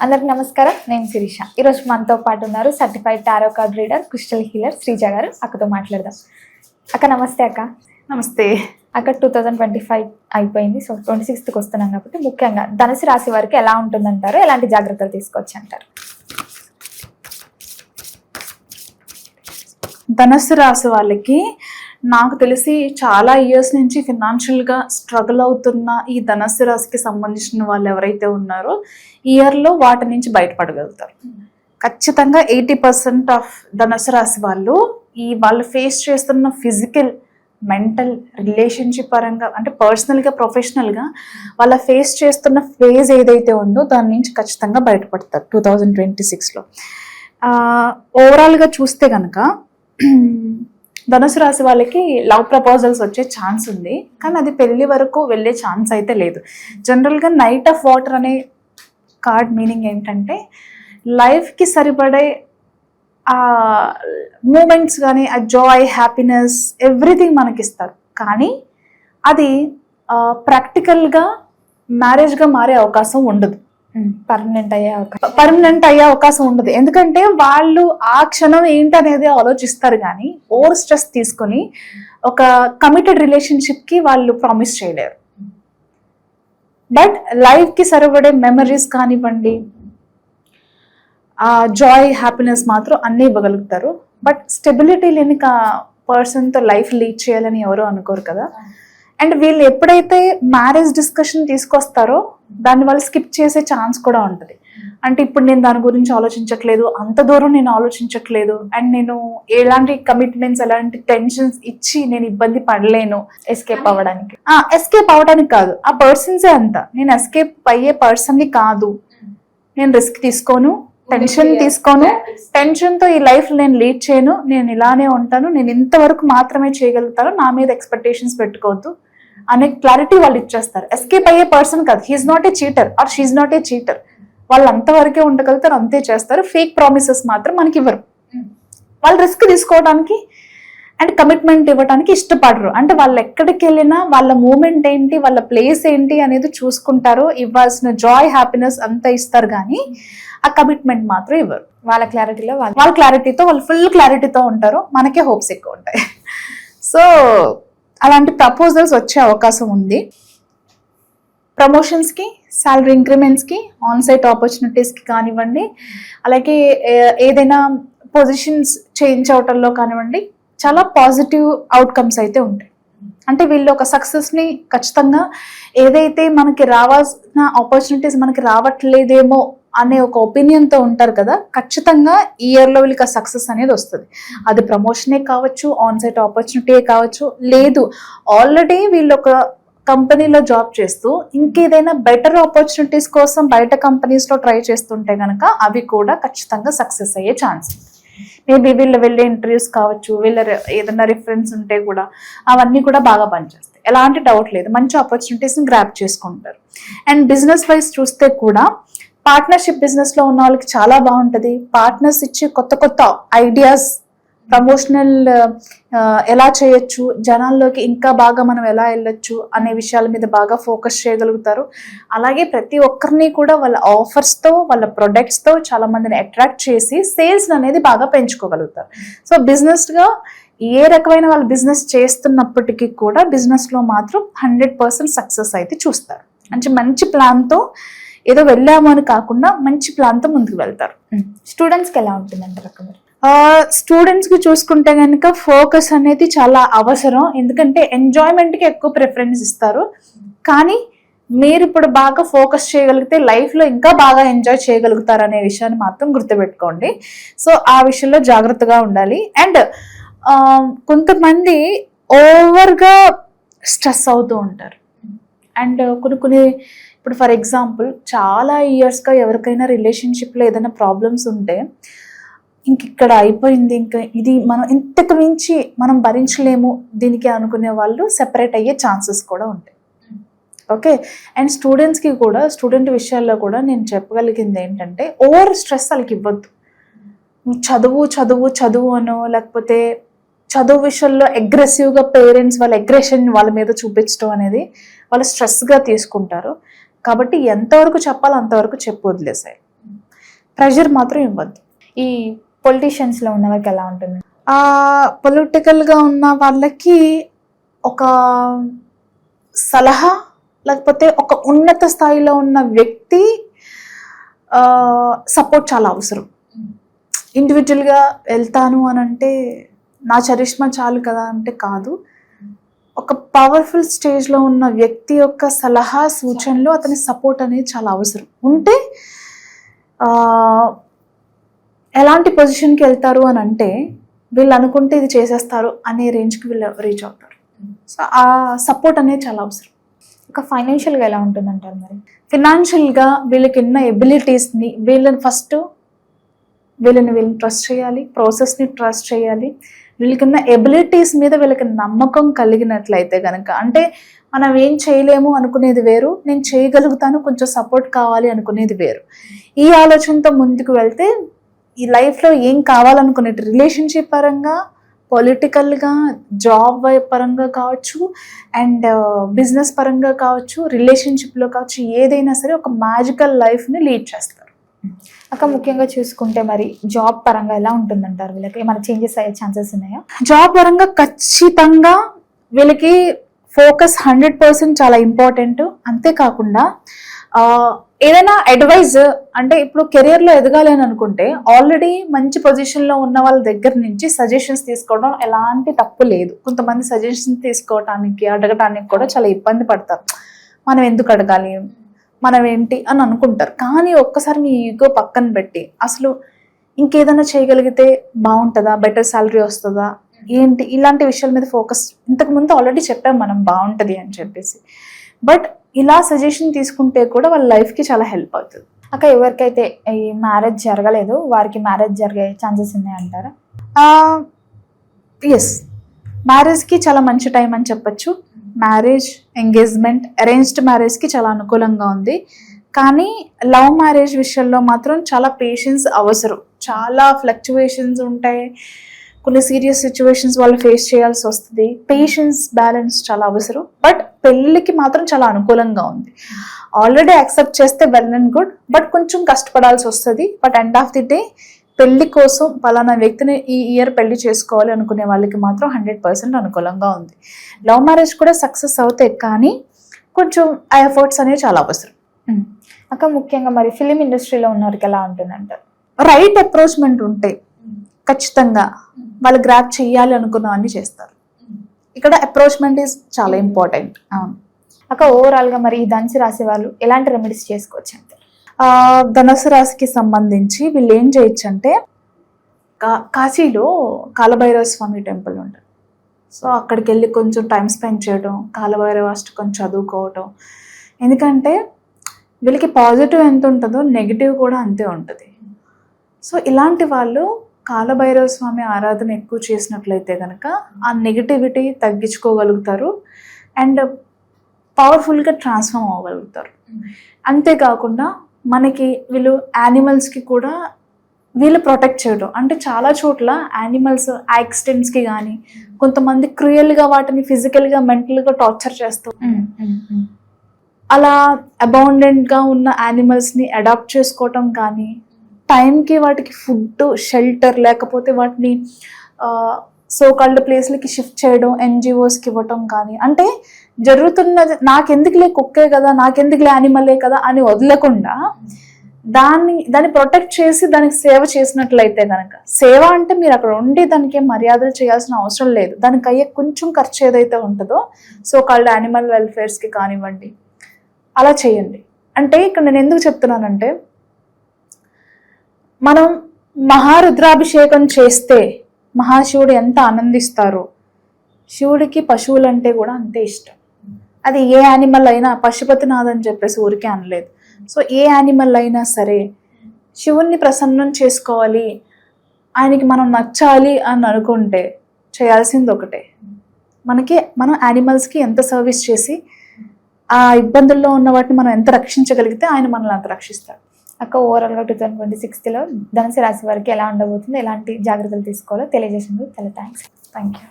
అందరికి నమస్కారం. నేను శిరీష. ఈరోజు మనతో పాటు ఉన్నారు certified tarot card reader, crystal healer Sreeja గారు. అక్కతో మాట్లాడదాం. అక్క నమస్తే. అక్క నమస్తే. అక్క 2025 అయిపోయింది. సో 26కి వస్తున్నాం కాబట్టి ముఖ్యంగా ధనుసు రాశి వారికి ఎలా ఉంటుందంటారు, ఎలాంటి జాగ్రత్తలు తీసుకోవచ్చు అంటారు? ధనుసు రాశి వాళ్ళకి నాకు తెలిసి చాలా ఇయర్స్ నుంచి ఫినాన్షియల్గా స్ట్రగుల్ అవుతున్న ఈ ధనుసు రాశికి సంబంధించిన వాళ్ళు ఎవరైతే ఉన్నారో ఈ ఇయర్లో వాటి నుంచి బయటపడగలుగుతారు. ఖచ్చితంగా 80% ఆఫ్ ధనుసు రాశి వాళ్ళు ఫేస్ చేస్తున్న ఫిజికల్, మెంటల్, రిలేషన్షిప్ పరంగా అంటే పర్సనల్గా, ప్రొఫెషనల్గా వాళ్ళ ఫేస్ చేస్తున్న ఫేజ్ ఏదైతే ఉందో దాని నుంచి ఖచ్చితంగా బయటపడతారు 2026లో. ఓవరాల్గా చూస్తే కనుక ధనుసు రాశి వాళ్ళకి లవ్ ప్రపోజల్స్ వచ్చే ఛాన్స్ ఉంది, కానీ అది పెళ్లి వరకు వెళ్ళే ఛాన్స్ అయితే లేదు. జనరల్గా నైట్ ఆఫ్ వాటర్ అనే కార్డ్ మీనింగ్ ఏంటంటే లైఫ్కి సరిపడే ఆ మూమెంట్స్ కానీ ఆ జాయ్, హ్యాపీనెస్, ఎవ్రీథింగ్ మనకిస్తారు. కానీ అది ప్రాక్టికల్గా మ్యారేజ్గా మారే అవకాశం ఉండదు, పర్మనెంట్ అయ్యే అవకాశం ఉండదు. ఎందుకంటే వాళ్ళు ఆ క్షణం ఏంటనేది ఆలోచిస్తారు, కానీ ఓవర్ స్ట్రెస్ తీసుకొని ఒక కమిటెడ్ రిలేషన్షిప్కి వాళ్ళు ప్రామిస్ చేయలేరు. బట్ లైఫ్కి సరిపడే మెమరీస్ కానివ్వండి, ఆ జాయ్, హ్యాపీనెస్ మాత్రం అన్నీ ఇవ్వగలుగుతారు. బట్ స్టెబిలిటీ లేని పర్సన్తో లైఫ్ లీడ్ చేయాలని ఎవరో అనుకోరు కదా. అండ్ వీళ్ళు ఎప్పుడైతే మ్యారేజ్ డిస్కషన్ తీసుకొస్తారో దాన్ని వాళ్ళు స్కిప్ చేసే ఛాన్స్ కూడా ఉంటుంది. అంటే ఇప్పుడు నేను దాని గురించి ఆలోచించట్లేదు, అంత దూరం నేను ఆలోచించట్లేదు, అండ్ నేను ఎలాంటి కమిట్మెంట్స్, ఎలాంటి టెన్షన్స్ ఇచ్చి నేను ఇబ్బంది పడలేను ఎస్కేప్ అవ్వడానికి కాదు, ఆ పర్సన్సే అంత. నేను ఎస్కేప్ అయ్యే పర్సన్ని కాదు, నేను రిస్క్ తీసుకోను, టెన్షన్తో ఈ లైఫ్ నేను లీడ్ చేయను, నేను ఇలానే ఉంటాను, నేను ఇంతవరకు మాత్రమే చేయగలుగుతాను, నా మీద ఎక్స్పెక్టేషన్స్ పెట్టుకోవద్దు అనే క్లారిటీ వాళ్ళు ఇచ్చేస్తారు. ఎస్కేప్ అయ్యే పర్సన్ కాదు, he's not a cheater or she's not a cheater. వాళ్ళు అంతవరకే ఉండగలుగుతారు, అంతే చేస్తారు. ఫేక్ ప్రామిసెస్ మాత్రం మనకి ఇవ్వరు. వాళ్ళు రిస్క్ తీసుకోవడానికి అండ్ కమిట్మెంట్ ఇవ్వడానికి ఇష్టపడరు. అంటే వాళ్ళు ఎక్కడికి వెళ్ళినా వాళ్ళ మూమెంట్ ఏంటి, వాళ్ళ ప్లేస్ ఏంటి అనేది చూసుకుంటారు. ఇవ్వాల్సిన జాయ్, హ్యాపీనెస్ అంతా ఇస్తారు, కానీ ఆ కమిట్మెంట్ మాత్రం ఇవ్వరు. వాళ్ళ క్లారిటీతో వాళ్ళు ఫుల్ క్లారిటీతో ఉంటారు. మనకే హోప్స్ ఎక్కువ ఉంటాయి. సో అలాంటి ప్రపోజల్స్ వచ్చే అవకాశం ఉంది. ప్రమోషన్స్కి, శాలరీ ఇంక్రిమెంట్స్కి, ఆన్సైట్ ఆపర్చునిటీస్కి కానివ్వండి, అలాగే ఏదైనా పొజిషన్స్ చేంజ్ అవటంలో కానివ్వండి, చాలా పాజిటివ్ అవుట్కమ్స్ అయితే ఉంటాయి. అంటే వీళ్ళు ఒక సక్సెస్ని ఖచ్చితంగా, ఏదైతే మనకి రావాల్సిన ఆపర్చునిటీస్ మనకి రావట్లేదేమో అనే ఒక ఒపీనియన్తో ఉంటారు కదా, ఖచ్చితంగా ఈ ఇయర్లో వీళ్ళకి ఆ సక్సెస్ అనేది వస్తుంది. అది ప్రమోషనే కావచ్చు, ఆన్సైట్ ఆపర్చునిటీ కావచ్చు, లేదు ఆల్రెడీ వీళ్ళు ఒక కంపెనీలో జాబ్ చేస్తూ ఇంకేదైనా బెటర్ ఆపర్చునిటీస్ కోసం బయట కంపెనీస్లో ట్రై చేస్తుంటే కనుక అవి కూడా ఖచ్చితంగా సక్సెస్ అయ్యే ఛాన్స్. మేబీ వీళ్ళు వెళ్ళే ఇంటర్వ్యూస్ కావచ్చు, వీళ్ళ ఏదైనా రిఫరెన్స్ ఉంటే కూడా అవన్నీ కూడా బాగా పనిచేస్తాయి, ఎలాంటి డౌట్ లేదు. మంచి ఆపర్చునిటీస్ని గ్రాప్ చేసుకుంటారు. అండ్ బిజినెస్ వైజ్ చూస్తే కూడా పార్ట్నర్షిప్ బిజినెస్లో ఉన్న వాళ్ళకి చాలా బాగుంటుంది. పార్ట్నర్స్ ఇచ్చే కొత్త కొత్త ఐడియాస్, ప్రమోషనల్ ఎలా చేయొచ్చు, జనాల్లోకి ఇంకా బాగా మనం ఎలా వెళ్ళొచ్చు అనే విషయాల మీద బాగా ఫోకస్ చేయగలుగుతారు. అలాగే ప్రతి ఒక్కరిని కూడా వాళ్ళ ఆఫర్స్తో, వాళ్ళ ప్రొడక్ట్స్తో చాలా మందిని అట్రాక్ట్ చేసి సేల్స్ అనేది బాగా పెంచుకోగలుగుతారు. సో బిజినెస్గా ఏ రకమైన వాళ్ళు బిజినెస్ చేస్తున్నప్పటికీ కూడా బిజినెస్లో మాత్రం 100% సక్సెస్ అయితే చూస్తారు. మంచి ప్లాన్తో, ఏదో వెళ్ళాము అని కాకుండా మంచి ప్లాన్తో ముందుకు వెళ్తారు. స్టూడెంట్స్కి ఎలా ఉంటుందంటారు? స్టూడెంట్స్కి చూసుకుంటే కనుక ఫోకస్ అనేది చాలా అవసరం. ఎందుకంటే ఎంజాయ్మెంట్కి ఎక్కువ ప్రిఫరెన్స్ ఇస్తారు, కానీ మీరు ఇప్పుడు బాగా ఫోకస్ చేయగలిగితే లైఫ్లో ఇంకా బాగా ఎంజాయ్ చేయగలుగుతారు అనే విషయాన్ని మాత్రం గుర్తుపెట్టుకోండి. సో ఆ విషయంలో జాగ్రత్తగా ఉండాలి. అండ్ కొంతమంది ఓవర్గా స్ట్రెస్ అవుతూ ఉంటారు. అండ్ కొన్ని ఇప్పుడు ఫర్ ఎగ్జాంపుల్ చాలా ఇయర్స్గా ఎవరికైనా రిలేషన్షిప్లో ఏదైనా ప్రాబ్లమ్స్ ఉంటే ఇక్కడ అయిపోయింది, ఇంకా ఇది మనం ఇంతకు మించి మనం భరించలేము దీనికి అనుకునే వాళ్ళు సెపరేట్ అయ్యే ఛాన్సెస్ కూడా ఉంటాయి. ఓకే. అండ్ స్టూడెంట్స్కి కూడా, స్టూడెంట్ విషయాల్లో కూడా నేను చెప్పగలిగింది ఏంటంటే ఓవర్ స్ట్రెస్ వాళ్ళకి ఇవ్వద్దు. చదువు అనో, లేకపోతే చదువు విషయంలో అగ్రెసివ్గా పేరెంట్స్ వాళ్ళ అగ్రెషన్ వాళ్ళ మీద చూపించడం అనేది వాళ్ళు స్ట్రెస్గా తీసుకుంటారు. కాబట్టి ఎంతవరకు చెప్పాలో అంతవరకు చెప్పి వదిలేసాయి. ప్రెషర్ మాత్రం ఇవ్వద్దు. ఈ పొలిటీషియన్స్ లో ఉన్న వారికి ఎలా ఉంటుంది? పొలిటికల్గా ఉన్న వాళ్ళకి ఒక సలహా, లేకపోతే ఒక ఉన్నత స్థాయిలో ఉన్న వ్యక్తి సపోర్ట్ చాలా అవసరం. ఇండివిజువల్గా వెళ్తాను అని అంటే నా చరిష్మా చాలు కదా అంటే కాదు. ఒక పవర్ఫుల్ స్టేజ్లో ఉన్న వ్యక్తి యొక్క సలహా సూచనలు, అతని సపోర్ట్ అనేది చాలా అవసరం ఉంటే ఎలాంటి పొజిషన్కి వెళ్తారు అని అంటే వీళ్ళు అనుకుంటే ఇది చేసేస్తారు అనే రేంజ్కి వీళ్ళు రీచ్ అవుతారు. సో ఆ సపోర్ట్ అనేది చాలా అవసరం. ఒక ఫైనాన్షియల్గా ఎలా ఉంటుంది అంటారు మరి? ఫినాన్షియల్గా వీళ్ళకి ఉన్న ఎబిలిటీస్ని వీళ్ళని ట్రస్ట్ చేయాలి, ప్రాసెస్ని ట్రస్ట్ చేయాలి. వీళ్ళకి ఉన్న ఎబిలిటీస్ మీద వీళ్ళకి నమ్మకం కలిగినట్లయితే కనుక, అంటే మనం ఏం చేయలేము అనుకునేది వేరు, నేను చేయగలుగుతాను కొంచెం సపోర్ట్ కావాలి అనుకునేది వేరు. ఈ ఆలోచనతో ముందుకు వెళ్తే ఈ లైఫ్లో ఏం కావాలనుకునే రిలేషన్షిప్ పరంగా, పొలిటికల్గా, జాబ్ పరంగా కావచ్చు, అండ్ బిజినెస్ పరంగా కావచ్చు, రిలేషన్షిప్లో కావచ్చు, ఏదైనా సరే ఒక మ్యాజికల్ లైఫ్ని లీడ్ చేస్తారు. అక్క ముఖ్యంగా చూసుకుంటే మరి జాబ్ పరంగా ఎలా ఉంటుందంటారు? వీళ్ళకి ఏమైనా చేంజెస్ అయ్యే ఛాన్సెస్ ఉన్నాయా? జాబ్ పరంగా ఖచ్చితంగా వీళ్ళకి ఫోకస్ 100% చాలా ఇంపార్టెంట్. అంతేకాకుండా ఏదైనా అడ్వైజ్, అంటే ఇప్పుడు కెరియర్లో ఎదగాలి అని అనుకుంటే ఆల్రెడీ మంచి పొజిషన్లో ఉన్న వాళ్ళ దగ్గర నుంచి సజెషన్స్ తీసుకోవడం ఎలాంటి తప్పు లేదు. కొంతమంది సజెషన్స్ తీసుకోవటానికి, అడగటానికి కూడా చాలా ఇబ్బంది పడతారు. మనం ఎందుకు అడగాలి, మనం ఏంటి అని అనుకుంటారు. కానీ ఒక్కసారి మీ ఈగో పక్కన పెట్టి అసలు ఇంకేదైనా చేయగలిగితే బాగుంటుందా, బెటర్ శాలరీ వస్తుందా ఏంటి, ఇలాంటి విషయాల మీద ఫోకస్, ఇంతకుముందు ఆల్రెడీ చెప్పాం మనం బాగుంటుంది అని చెప్పేసి, బట్ ఇలా సజెషన్ తీసుకుంటే కూడా వాళ్ళ లైఫ్కి చాలా హెల్ప్ అవుతుంది. అక్క ఎవరికైతే ఈ మ్యారేజ్ జరగలేదు వారికి మ్యారేజ్ జరిగే ఛాన్సెస్ ఉన్నాయంటారా? ఎస్, మ్యారేజ్కి చాలా మంచి టైం అని చెప్పచ్చు. మ్యారేజ్, ఎంగేజ్మెంట్, అరేంజ్డ్ మ్యారేజ్కి చాలా అనుకూలంగా ఉంది. కానీ లవ్ మ్యారేజ్ విషయంలో మాత్రం చాలా పేషెన్స్ అవసరం. చాలా ఫ్లక్చువేషన్స్ ఉంటాయి, కొన్ని సీరియస్ సిచ్యువేషన్స్ వాళ్ళు ఫేస్ చేయాల్సి వస్తుంది. పేషెన్స్, బ్యాలెన్స్ చాలా అవసరం. బట్ పెళ్ళికి మాత్రం చాలా అనుకూలంగా ఉంది. ఆల్రెడీ యాక్సెప్ట్ చేస్తే వెల్ అండ్ గుడ్, బట్ కొంచెం కష్టపడాల్సి వస్తుంది. But end of the day పెళ్లి కోసం పలానా వ్యక్తిని ఈ ఇయర్ పెళ్లి చేసుకోవాలి అనుకునే వాళ్ళకి మాత్రం 100% అనుకూలంగా ఉంది. లవ్ మ్యారేజ్ కూడా సక్సెస్ అవుతాయి, కానీ కొంచెం ఆ ఎఫర్ట్స్ అనేవి చాలా అవసరం. అక్క ముఖ్యంగా మరి ఫిలిం ఇండస్ట్రీలో ఉన్న వారికి ఎలా ఉంటుందంటారు? రైట్ అప్రోచ్మెంట్ ఉంటే ఖచ్చితంగా వాళ్ళు గ్రాప్ చేయాలి అనుకున్న అన్ని చేస్తారు. ఇక్కడ అప్రోచ్మెంట్ ఈజ్ చాలా ఇంపార్టెంట్. అక్క ఓవరాల్గా మరి ఈ ధనుసు రాశి వాళ్ళు ఎలాంటి రెమెడీస్ చేసుకోవచ్చు అంటారు? ధనుసు రాశికి సంబంధించి వీళ్ళు ఏం చేయొచ్చు అంటే, కాశీలో కాలభైరవ స్వామి టెంపుల్ ఉంటుంది. సో అక్కడికి వెళ్ళి కొంచెం టైం స్పెండ్ చేయడం, కాలభైరవ అష్టకం చదువుకోవటం. ఎందుకంటే వీళ్ళకి పాజిటివ్ ఎంత ఉంటుందో నెగిటివ్ కూడా అంతే ఉంటుంది. సో ఇలాంటి వాళ్ళు కాలభైరవ స్వామి ఆరాధన ఎక్కువ చేసినట్లయితే కనుక ఆ నెగిటివిటీ తగ్గించుకోగలుగుతారు అండ్ పవర్ఫుల్గా ట్రాన్స్ఫార్మ్ అవ్వగలుగుతారు. అంతేకాకుండా మనకి వీళ్ళు యానిమల్స్కి కూడా వీళ్ళు ప్రొటెక్ట్ చేయడం, అంటే చాలా చోట్ల యానిమల్స్ యాక్సిడెంట్స్కి కానీ కొంతమంది క్రూయల్గా వాటిని ఫిజికల్గా, మెంటల్గా టార్చర్ చేస్తూ అలా అబౌండెంట్గా ఉన్న యానిమల్స్ని అడాప్ట్ చేసుకోవటం కానీ, టైంకి వాటికి ఫుడ్, షెల్టర్, లేకపోతే వాటిని సోకాల్డ్ ప్లేస్లకి షిఫ్ట్ చేయడం, ఎన్జిఓస్కి ఇవ్వటం కానీ, అంటే జరుగుతున్నది నాకెందుకులే కుక్కే కదా, నాకెందుకులే యానిమలే కదా అని వదలకుండా దాన్ని ప్రొటెక్ట్ చేసి దానికి సేవ చేసినట్లయితే కనుక, సేవ అంటే మీరు అక్కడ ఉండి దానికి మర్యాదలు చేయాల్సిన అవసరం లేదు. దానికి అయ్యే కొంచెం ఖర్చు ఏదైతే ఉంటుందో సోకాల్డ్ యానిమల్ వెల్ఫేర్స్కి కానివ్వండి, అలా చేయండి. అంటే ఇక్కడ నేను ఎందుకు చెప్తున్నానంటే, మనం మహారుద్రాభిషేకం చేస్తే మహాశివుడు ఎంత ఆనందిస్తారో, శివుడికి పశువులు అంటే కూడా అంతే ఇష్టం. అది ఏ యానిమల్ అయినా, పశుపతినాథ్ అని చెప్పేసి ఊరికే అనలేదు. సో ఏ యానిమల్ అయినా సరే శివుణ్ణి ప్రసన్నం చేసుకోవాలి, ఆయనకి మనం నచ్చాలి అని అనుకుంటే చేయాల్సింది ఒకటే, మనం యానిమల్స్కి ఎంత సర్వీస్ చేసి ఆ ఇబ్బందుల్లో ఉన్న వాటిని మనం ఎంత రక్షించగలిగితే ఆయన మనల్ని అంత రక్షిస్తాడు. అక్క ఓవరాల్గా 2026లో ధనుసు రాశి వారికి ఎలా ఉండబోతుందో, ఎలాంటి జాగ్రత్తలు తీసుకోవాలో తెలియజేసినందుకు చాలా థ్యాంక్స్. Thank you.